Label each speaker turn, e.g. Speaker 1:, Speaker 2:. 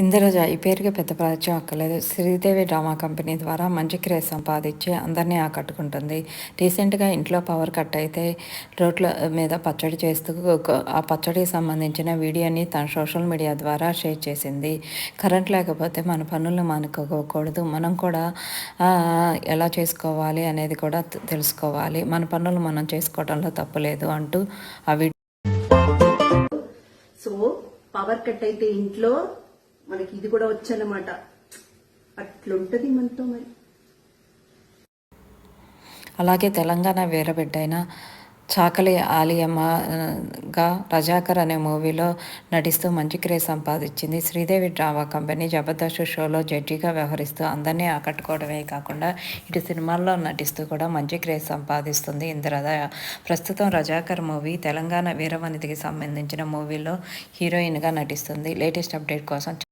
Speaker 1: ఇందిరజ ఈ పేరుకి పెద్ద పరిచయం అక్కర్లేదు. శ్రీదేవి డ్రామా కంపెనీ ద్వారా మంచి క్రేజ్ సంపాదించి అందరినీ ఆకట్టుకుంటుంది. రీసెంట్గా ఇంట్లో పవర్ కట్ అయితే రోడ్ల మీద పచ్చడి చేస్తూ ఆ పచ్చడికి సంబంధించిన వీడియోని తన సోషల్ మీడియా ద్వారా షేర్ చేసింది. కరెంట్ లేకపోతే మన పనులను మానుకోకూడదు, మనం కూడా ఎలా చేసుకోవాలి అనేది కూడా తెలుసుకోవాలి, మన పనులు మనం చేసుకోవడంలో తప్పులేదు అంటూ ఆ వీడియో.
Speaker 2: సో పవర్ కట్ అయితే ఇంట్లో మనకి ఇది కూడా వచ్చనమాట. అట్లుంటది మనతో మరి.
Speaker 1: అలాగే తెలంగాణ వీరబిడ్డైన చాకలి ఆలియమ్మగా రజాకర్ అనే మూవీలో నటిస్తూ మంచి క్రేజ్ సంపాదించింది. శ్రీదేవి డ్రామా కంపెనీ జబర్దస్త్ షోలో జడ్జిగా వ్యవహరిస్తూ అందరినీ ఆకట్టుకోవడమే కాకుండా ఇటు సినిమాల్లో నటిస్తూ కూడా మంచి క్రేజ్ సంపాదిస్తుంది ఇందిరద. ప్రస్తుతం రజాకర్ మూవీ తెలంగాణ వీరవనితికి సంబంధించిన మూవీలో హీరోయిన్గా నటిస్తుంది. లేటెస్ట్ అప్డేట్ కోసం